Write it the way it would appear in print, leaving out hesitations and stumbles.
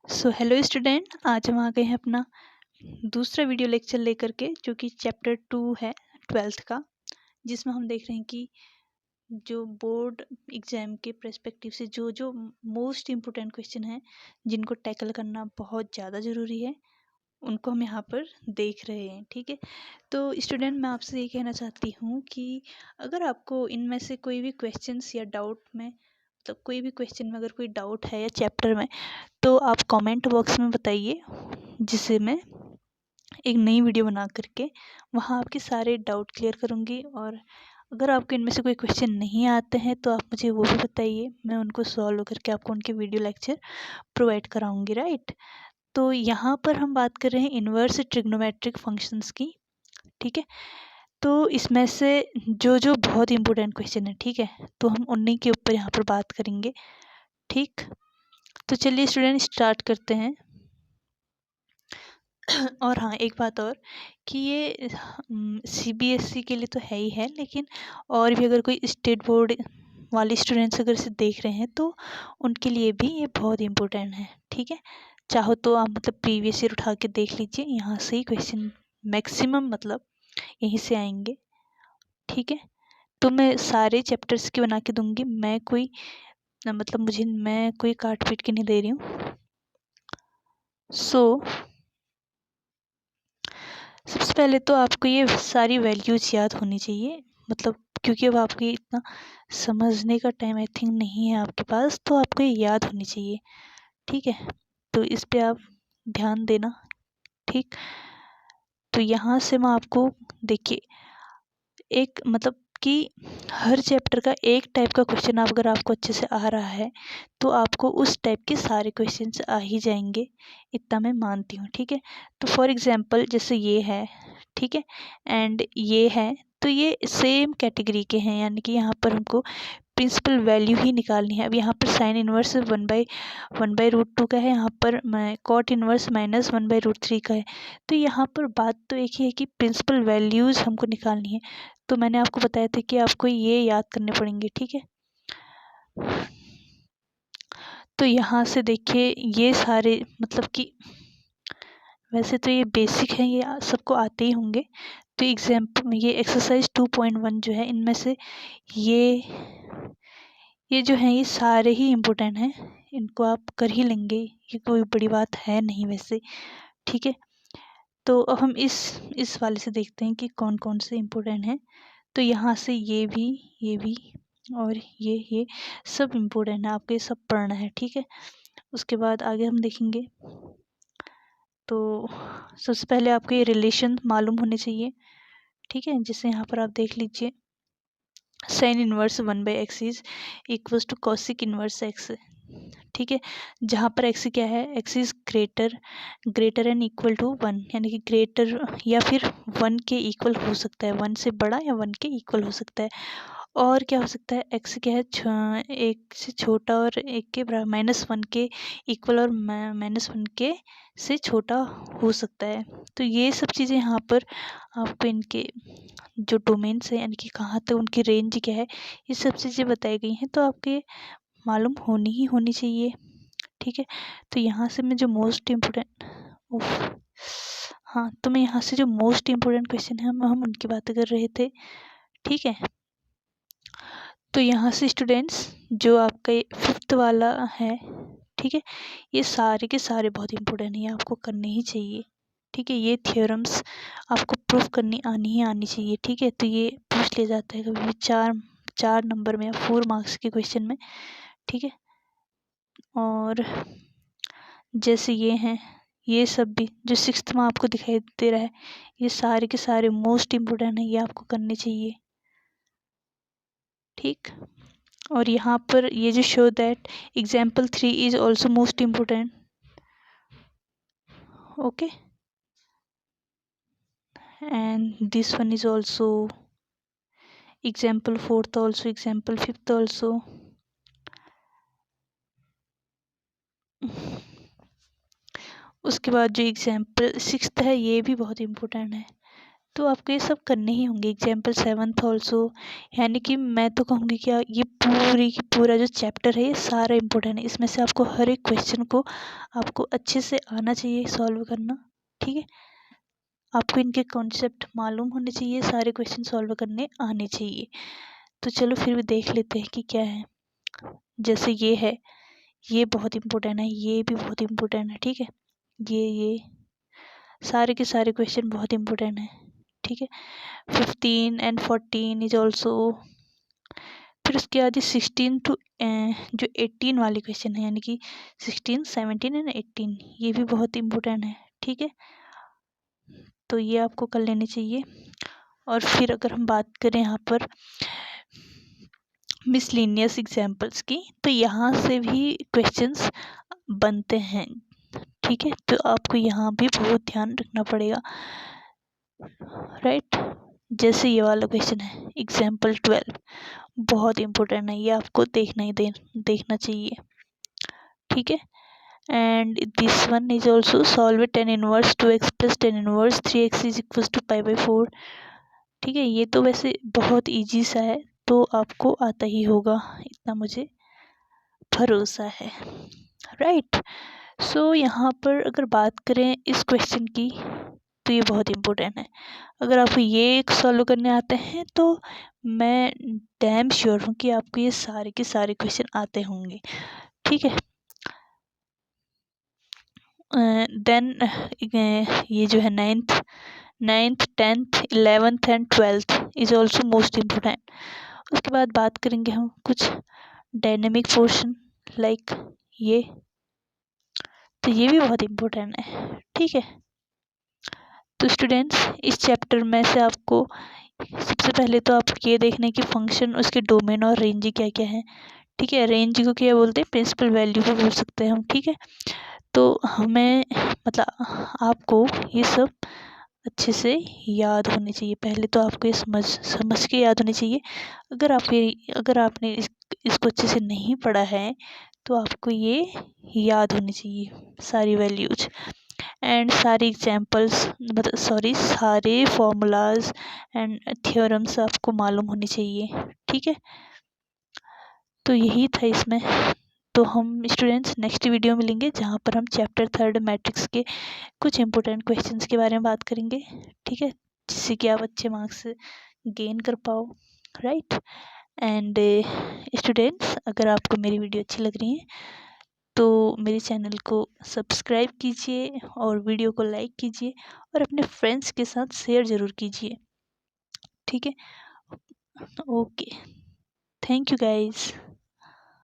So hello student, आज हम आ गए हैं अपना दूसरा वीडियो लेक्चर लेकर के, जो कि चैप्टर 2 है 12th का, जिसमें हम देख रहे हैं कि जो बोर्ड एग्ज़ाम के पर्सपेक्टिव से जो जो मोस्ट इम्पोर्टेंट क्वेश्चन हैं, जिनको टैकल करना बहुत ज़्यादा ज़रूरी है, उनको हम यहाँ पर देख रहे हैं। ठीक है, तो स्टूडेंट मैं आपसे ये कहना चाहती हूँ कि अगर आपको इनमें से कोई भी क्वेश्चंस या डाउट में, मतलब कोई भी क्वेश्चन में अगर कोई डाउट है या चैप्टर में, तो आप कमेंट बॉक्स में बताइए, जिससे मैं एक नई वीडियो बना करके वहाँ आपके सारे डाउट क्लियर करूँगी। और अगर आपको इनमें से कोई क्वेश्चन नहीं आते हैं तो आप मुझे वो भी बताइए, मैं उनको सॉल्व करके आपको उनके वीडियो लेक्चर प्रोवाइड कराऊँगी। राइट, तो यहाँ पर हम बात कर रहे हैं इन्वर्स ट्रिग्नोमेट्रिक फंक्शंस की। ठीक है, तो इसमें से जो जो बहुत इंपॉर्टेंट क्वेश्चन है, ठीक है, तो हम उन्हीं के ऊपर यहाँ पर बात करेंगे। ठीक, तो चलिए स्टूडेंट स्टार्ट करते हैं। और हाँ, एक बात और कि ये सीबीएसई के लिए तो है ही है, लेकिन और भी अगर कोई स्टेट बोर्ड वाले स्टूडेंट्स अगर इसे देख रहे हैं तो उनके लिए भी ये बहुत इम्पोर्टेंट है। ठीक है, चाहो तो आप मतलब प्रीवियस ईयर उठा के देख लीजिए, यहाँ से ही क्वेश्चन मैक्सिमम मतलब यहीं से आएंगे। ठीक है, तो मैं सारे चैप्टर्स की बना के दूंगी, मैं कोई मैं कोई काट पीट के नहीं दे रही हूँ। सबसे पहले तो आपको ये सारी वैल्यूज याद होनी चाहिए, मतलब क्योंकि अब आपको ये इतना समझने का टाइम आई थिंक नहीं है आपके पास, तो आपको ये याद होनी चाहिए। ठीक है, तो इस पे आप ध्यान देना। ठीक, तो यहाँ से मैं आपको देखिए एक मतलब कि हर चैप्टर का एक टाइप का क्वेश्चन अगर आपको अच्छे से आ रहा है तो आपको उस टाइप के सारे क्वेश्चंस आ ही जाएंगे, इतना मैं मानती हूँ। ठीक है, तो फॉर एग्जांपल जैसे ये है, ठीक है, एंड ये है, तो ये सेम कैटेगरी के हैं, यानी कि यहाँ पर हमको प्रिंसिपल वैल्यू ही निकालनी है। अब यहाँ पर साइन इन्वर्स 1/√2 का है, यहाँ पर कॉट इन्वर्स -1/√3 का है। तो यहाँ पर बात तो एक ही है कि प्रिंसिपल वैल्यूज़ हमको निकालनी है। तो मैंने आपको बताया था कि आपको ये याद करने पड़ेंगे। ठीक है, तो यहाँ से देखिए ये सारे मतलब कि वैसे तो ये बेसिक है, ये सबको आते ही होंगे। तो एग्जाम्पल में ये एक्सरसाइज 2.1 जो है, इनमें से ये जो है ये सारे ही इम्पोर्टेंट हैं, इनको आप कर ही लेंगे, ये कोई बड़ी बात है नहीं वैसे। ठीक है, तो अब हम इस वाले से देखते हैं कि कौन कौन से इम्पोर्टेंट हैं। तो यहाँ से ये भी और ये सब इम्पोर्टेंट है, आपको ये सब पढ़ना है। ठीक है, उसके बाद आगे हम देखेंगे। तो सबसे पहले आपको ये रिलेशन मालूम होने चाहिए। ठीक है, जैसे यहाँ पर आप देख लीजिए, sine inverse 1/x is equals to cosec inverse x। ठीक है, जहाँ पर x क्या है, x is greater and equal to 1, यानी कि ग्रेटर या फिर 1 के इक्वल हो सकता है, 1 से बड़ा या 1 के इक्वल हो सकता है। और क्या हो सकता है, x क्या है, एक से छोटा और एक के बराबर, -1 के इक्वल और -1 के से छोटा हो सकता है। तो ये सब चीज़ें यहाँ पर आपको इनके जो डोमेन्स है, यानी कि कहाँ तक उनकी रेंज क्या है, ये सब चीज़ें बताई गई हैं, तो आपके मालूम होनी चाहिए। ठीक है, तो यहाँ से मैं जो मोस्ट इम्पोर्टेंट हाँ, तो मैं यहाँ से जो मोस्ट इम्पोर्टेंट क्वेश्चन है हम उनकी बातें कर रहे थे। ठीक है, तो यहाँ से स्टूडेंट्स जो आपका ये 5th वाला है, ठीक है, ये सारे के सारे बहुत इम्पोर्टेंट है, ये आपको करने ही चाहिए। ठीक है, ये थ्योरम्स आपको प्रूफ करनी आनी चाहिए। ठीक है, तो ये पूछ लिया जाता है कभी भी 4 नंबर में या 4 मार्क्स के क्वेश्चन में। ठीक है, और जैसे ये हैं, ये सब भी जो 6th में आपको दिखाई दे रहा है, ये सारे के सारे मोस्ट इम्पोर्टेंट है, ये आपको करने चाहिए। ठीक, और यहाँ पर ये जो show that example 3 is also most important. Okay, and this one is also example 4th also, example 5th also. उसके बाद जो एग्जाम्पल 6th है, ये भी बहुत इम्पोर्टेंट है। तो आपको ये सब करने ही होंगे। एग्जाम्पल 7th ऑल्सो, यानी कि मैं तो कहूँगी कि ये पूरी की पूरा जो चैप्टर है ये सारा इम्पोर्टेंट है। इसमें से आपको हर एक क्वेश्चन को आपको अच्छे से आना चाहिए सॉल्व करना, ठीक है। आपको इनके कॉन्सेप्ट मालूम होने चाहिए, सारे क्वेश्चन सॉल्व करने आने चाहिए। तो चलो फिर भी देख लेते हैं कि क्या है। जैसे ये है, ये बहुत इम्पोर्टेंट है, ये भी बहुत इम्पोर्टेंट है, ठीक है। ये सारे के सारे क्वेश्चन बहुत इम्पोर्टेंट है, ठीक है। 15 and 14 इज ऑल्सो। फिर उसके बाद 16 टू जो 18 वाले क्वेश्चन है, यानी कि 16, 17 एंड 18, ये भी बहुत इम्पोर्टेंट है, ठीक है। तो ये आपको कर लेनी चाहिए। और फिर अगर हम बात करें यहाँ पर मिसलिनियस एग्जाम्पल्स की, तो यहाँ से भी क्वेश्चंस बनते हैं, ठीक है। तो आपको यहाँ भी बहुत ध्यान रखना पड़ेगा, राइट। जैसे ये वाला क्वेश्चन है एग्जाम्पल 12, बहुत इम्पोर्टेंट है, ये आपको देखना चाहिए, ठीक है। And this one is also solve tan inverse 2x plus tan inverse 3x is equal to π/4, ठीक है। ये तो वैसे बहुत इजी सा है, तो आपको आता ही होगा, इतना मुझे भरोसा है, राइट। सो यहाँ पर अगर बात करें इस क्वेश्चन की, तो ये बहुत इम्पोर्टेंट है। अगर आपको ये सॉल्व करने आते हैं तो मैं डैम श्योर हूँ कि आपको ये सारे के सारे क्वेश्चन आते होंगे, ठीक है। देन ये जो है 9th 10th 11th and 12th is also most important. उसके बाद बात करेंगे हम कुछ डायनेमिक पोर्शन लाइक ये, तो ये भी बहुत इम्पोर्टेंट है, ठीक है। तो स्टूडेंट्स, इस चैप्टर में से आपको सबसे पहले तो आप ये देखना है कि फंक्शन, उसके डोमेन और रेंज क्या क्या है, ठीक है। रेंज को क्या बोलते हैं, प्रिंसिपल वैल्यू को बोल सकते हैं हम, ठीक है। तो हमें मतलब आपको ये सब अच्छे से याद होने चाहिए। पहले तो आपको ये समझ के याद होने चाहिए। अगर आपने इसको अच्छे से नहीं पढ़ा है तो आपको ये याद होनी चाहिए सारी वैल्यूज एंड सारी एग्जांपल्स, मतलब सॉरी सारे फॉर्मूलाज एंड थ्योरम्स आपको मालूम होनी चाहिए, ठीक है। तो यही था इसमें। तो हम स्टूडेंट्स नेक्स्ट वीडियो में मिलेंगे, जहाँ पर हम चैप्टर 3 मैट्रिक्स के कुछ इंपॉर्टेंट क्वेश्चंस के बारे में बात करेंगे, ठीक है, जिससे कि आप अच्छे मार्क्स गेन कर पाओ, राइट। एंड स्टूडेंट्स, अगर आपको मेरी वीडियो अच्छी लग रही है तो मेरे चैनल को सब्सक्राइब कीजिए और वीडियो को लाइक कीजिए और अपने फ्रेंड्स के साथ शेयर ज़रूर कीजिए, ठीक है। Okay, thank you guys.